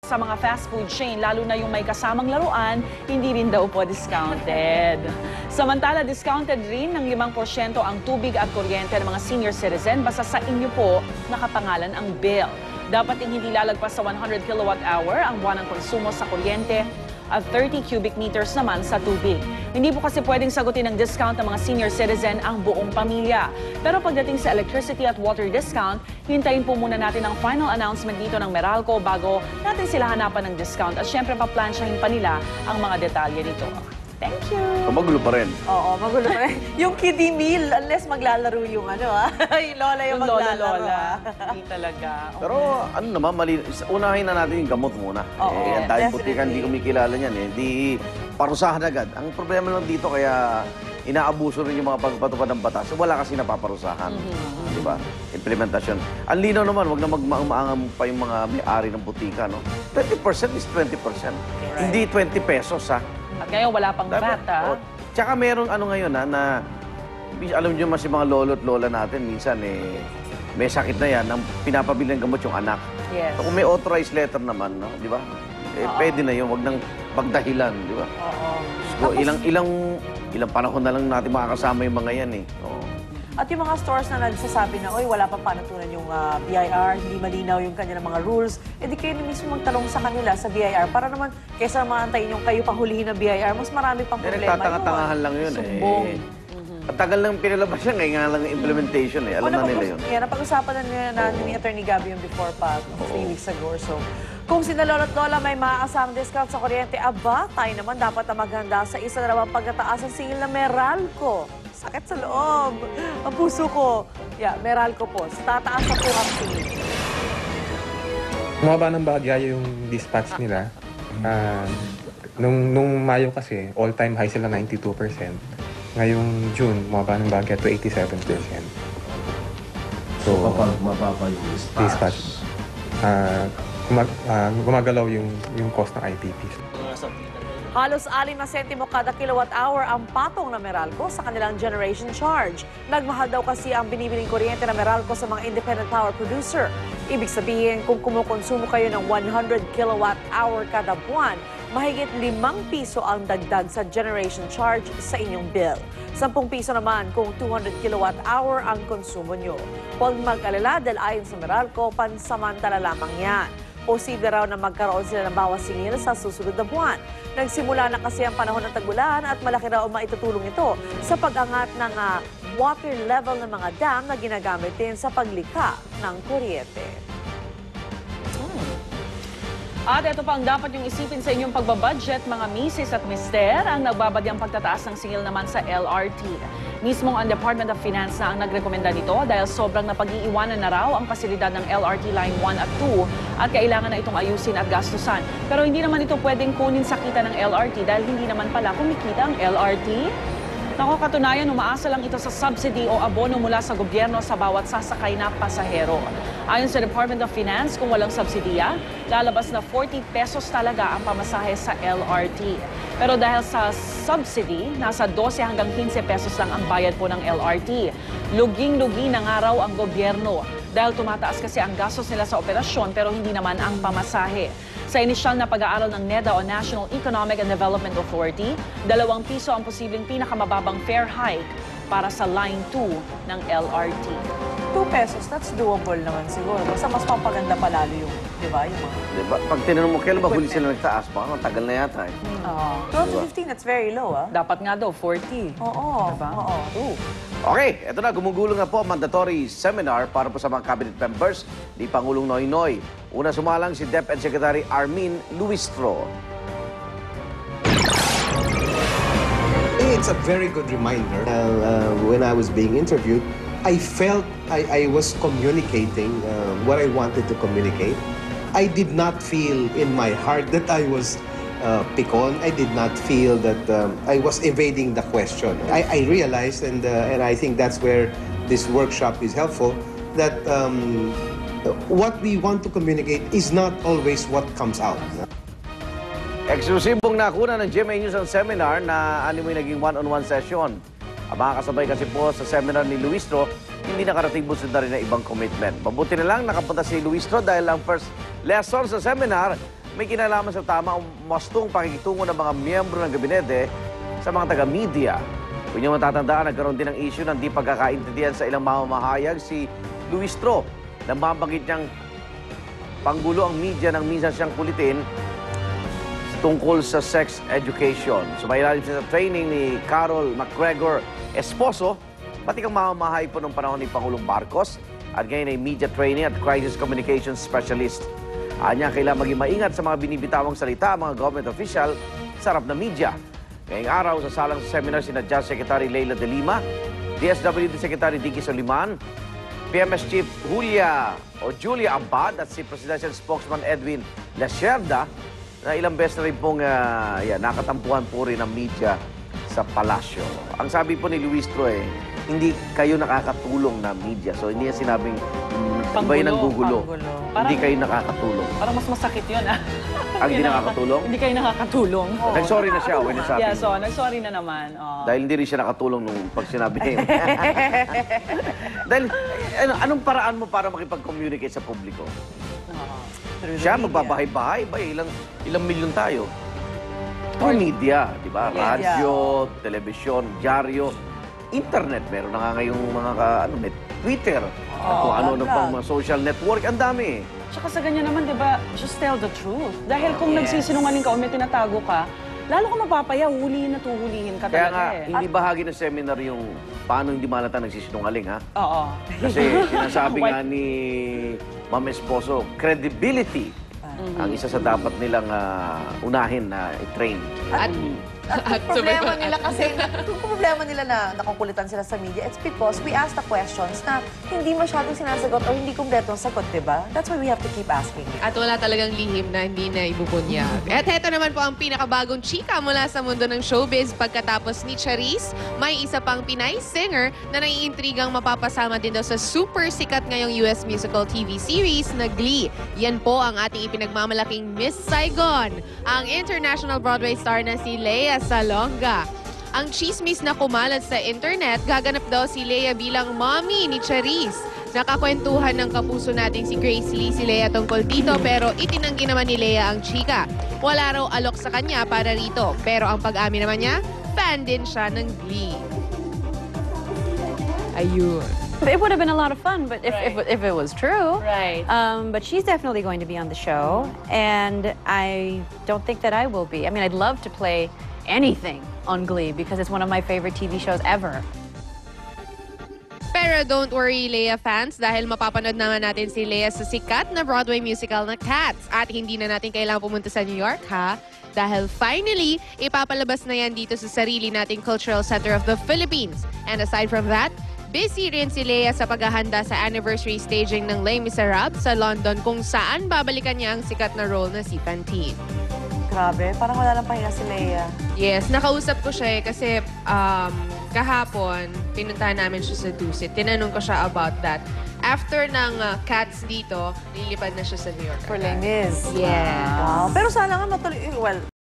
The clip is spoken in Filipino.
Sa mga fast food chain, lalo na yung may kasamang laruan, hindi rin daw po discounted. Samantala, discounted rin ng 5% ang tubig at kuryente ng mga senior citizen basta sa inyo po nakapangalan ang bill. Dapat din hindi lalagpas sa 100 kilowatt-hour ang buwanang konsumo sa kuryente at 30 cubic meters naman sa tubig. Hindi po kasi pwedeng sagutin ng discount ng mga senior citizen ang buong pamilya. Pero pagdating sa electricity at water discount, hintayin po muna natin ang final announcement dito ng Meralco bago natin sila hanapan ng discount. At syempre, paplansyahin pa nila ang mga detalye nito. Thank you! Magulo pa rin. Oo, magulo pa rin. Yung kiddie meal, unless maglalaro yung yung lola yung maglalaro. Lola. Hindi talaga. Okay. Pero ano naman, unahin na natin yung gamot muna. Oo, dahil definitely. butikan, hindi kumikilala niyan Di parusahan agad. Ang problema lang dito kaya inaabuso rin yung mga pagpatupad ng batas. Wala kasi napaparusahan. Di ba? Implementasyon. Ang linaw naman, wag na magmaangam pa yung mga may-ari ng butika. No? 20% is 20%. Hindi 20 pesos, ha? At ngayon, wala pang VAT, ha? Tsaka meron ngayon, na alam niyo mas yung mga lolo at lola natin, minsan, may sakit na yan, ang pinapabili ng gamot yung anak. Yes. So, kung may authorized letter naman, no? Di ba? Pwede na yun, wag nang pagdahilan, di ba? Oo. So, ilang panahon na lang natin makakasama yung mga yan, Oo. At yung mga stores na nagsasabi na, oy, wala pa panatunan yung BIR, hindi malinaw yung kanilang mga rules, di kayo na mismo magtalong sa kanila sa BIR para naman, kaysa maantayin yung kayo pahulihin ng BIR, mas marami pang problema. Nagtatanga-tangahan lang yun, Sumbong. At tagal lang pinalabas yan, ngayon nga lang yung implementation, Alam na nila yun. Napag-usapan na ni Attorney Gabby yung before pa, 3 weeks ago or so. Kung sina Lola at Lola may maaasahang discount sa kuryente, tayo naman dapat na maghanda sa isa na naman pagkataas ng singil na Meralco. Sakit sa loob. Ang puso ko. Meralco po. Tataas na po ang singil. Bumaba ng bahagya yung dispatch nila. Nung Mayo kasi, all-time high sila 92%. Ngayong June, bumaba ng bahagya to 87%. So, kapag mababa yung dispatch, gumagalaw yung cost ng IPP. Halos 6 na sentimo kada kilowatt-hour ang patong na Meralco sa kanilang generation charge. Nagmahal daw kasi ang binibiling kuryente na Meralco sa mga independent power producer. Ibig sabihin, kung kumukonsumo kayo ng 100 kilowatt-hour kada buwan, mahigit 5 piso ang dagdag sa generation charge sa inyong bill. 10 piso naman kung 200 kilowatt-hour ang konsumo nyo. Huwag mag-alala dahil ayon sa Meralco, pansamantala lamang yan. Posible raw na magkaroon sila ng bawas singil sa susunod na buwan. Nagsimula na kasi ang panahon ng tag-ulan at malaki raw maitutulong ito sa pag-angat ng water level ng mga dam na ginagamit din sa paglikha ng kuryente. At ito pa ang dapat yung isipin sa inyong pagbabudget, mga misis at mister, ang nagbabadyang pagtataas ng singil naman sa LRT. Mismong ang Department of Finance na ang nagrekomenda nito dahil sobrang napag-iiwanan na raw ang pasilidad ng LRT Line 1 at 2 at kailangan na itong ayusin at gastusan. Pero hindi naman ito pwedeng kunin sa kita ng LRT dahil hindi naman pala kumikita ang LRT. Katunayan, umaasa lang ito sa subsidy o abono mula sa gobyerno sa bawat sasakay na pasahero. Ayon sa Department of Finance, kung walang subsidiya, lalabas na 40 pesos talaga ang pamasahe sa LRT. Pero dahil sa subsidy, nasa 12 hanggang 15 pesos lang ang bayad po ng LRT. Luging-lugi na nga raw ang gobyerno dahil tumataas kasi ang gastos nila sa operasyon pero hindi naman ang pamasahe. Sa inisyal na pag-aaral ng NEDA o National Economic and Development Authority, 2 piso ang posibleng pinakamababang fare hike para sa Line 2 ng LRT. 2 pesos, that's doable naman siguro. Basta mas papaganda pa lalo yung, di ba? Yung mga... Diba? Pag tinanong mo, kailan ba huli sila nagtaas? Baka tagal na yata 12 to 15, that's very low, Dapat nga daw, 40. Oo. Diba? Oo. Okay, eto na, gumugulong na po ang mandatory seminar para po sa mga cabinet members ni Pangulong Noynoy. Una sumalang si DepEd Secretary Armin Luistro. it's a very good reminder. When I was being interviewed, I felt I was communicating what I wanted to communicate. I did not feel in my heart that I was pick on. I did not feel that I was evading the question. I realized, and I think that's where this workshop is helpful, that what we want to communicate is not always what comes out. Eksklusibong nakuna ng GMA News ang seminar na animoy naging one-on-one session. Ang mga kasabay kasi po sa seminar ni Luistro, hindi nakarating busod na rin na ibang commitment. Mabuti na lang nakapunta si Luistro dahil ang first lesson sa seminar, may kinalaman sa tama ang wastong pakikitungo ng mga miyembro ng gabinete sa mga taga-media. Kung niyo matatandaan, nagkaroon din ng issue ng di pagkakaintindihan sa ilang mamamahayag si Luis Tro. Nang mabanggit niyang panggulo ang media nang minsan siyang kulitin tungkol sa sex education. Sumailalim siya sa training ni Carol McGregor Esposo, pati kang mamamahayag po ng panahon ni Pangulong Marcos at ngayon ay media trainee at crisis communications specialist. Anya, kailangan maging maingat sa mga binibitawang salita mga government official sa harap ng media. Ngayong araw, sasalang sa seminar sina Jazz Secretary Leila de Lima, DSWD Secretary Dicky Soliman, PMS Chief Julia Abad at si Presidential Spokesman Edwin Lacerda na ilang beses na rin pong nakatampuhan po rin ng media sa palasyo. Ang sabi po ni Luis Tro, hindi kayo nakakatulong na media. So hindi yan sinabing iba yung nanggugulo. Hindi kayo nakakatulong. Parang mas masakit yun, ah. Ang hindi nakakatulong? Hindi kayo nakakatulong. Nag-sorry na siya when nasabi. Yeah, so nag-sorry na naman. Oh. Dahil hindi rin siya nakatulong nung pag sinabi niya yun. Dahil, anong paraan mo para makipag-communicate sa publiko? Siya, magbabahay-bahay. Ilang milyon tayo. Through media, di ba? Radyo, telebisyon, dyaryo, internet. Meron na nga ngayong mga, may Twitter. Kung ano pang mga social network. Ang dami. Tsaka sa ganyan naman, di ba, just tell the truth. Dahil kung nagsisinungaling ka o may tinatago ka, lalo ka mapapaya, hulihin at huhulihin ka Kaya talaga nga, hindi bahagi ng seminar yung paano hindi malata nagsisinungaling, ha? Oo. Kasi sinasabi nga ni Ma'am Esposo, credibility ang isa sa dapat nilang unahin na i-train. At problema nila kasi, kung problema nila na nakukulitan sila sa media, it's because we ask the questions na hindi masyadong sinasagot o hindi kumpletong sagot, di ba? That's why we have to keep asking. At wala talagang lihim na hindi na ibubunyag. At heto naman po ang pinakabagong chika mula sa mundo ng showbiz pagkatapos ni Charisse. May isa pang Pinay singer na naiintrigang mapapasama din daw sa super sikat ngayong US musical TV series na Glee. Yan po ang ating ipinagmamalaking Miss Saigon, ang international Broadway star na si Lea Salonga. Ang chismis na kumalat sa internet, gaganap daw si Lea bilang mommy ni Charisse. Nakakwentuhan ng kapuso natin si Grace Lee si Lea tungkol dito pero itinanggi naman ni Lea ang chika. Wala raw alok sa kanya para rito. Pero ang pag-amin naman niya, fan din siya ng Glee. Ayun. It would have been a lot of fun, but if it was true. Right. But she's definitely going to be on the show, and I don't think that I will be. I mean, I'd love to play anything on Glee because it's one of my favorite TV shows ever. Pero don't worry, Lea fans, dahil mapapanood naman natin si Lea sa sikat na Broadway musical na Cats. At hindi na natin kailangan pumunta sa New York, ha? Dahil finally, ipapalabas na yan dito sa sarili nating Cultural Center of the Philippines. And aside from that, busy rin si Lea sa paghahanda sa anniversary staging ng Les Miserables sa London kung saan babalikan niya ang sikat na role na si Fantine. Grabe, parang wala lang pahinga si Lea. Yes, nakausap ko siya kasi kahapon, pinuntahan namin siya sa Dusit. Tinanong ko siya about that. After ng Cats dito, lilipad na siya sa New York. For Les Mis. Yes. Wow. Pero sana nga matuloy, well,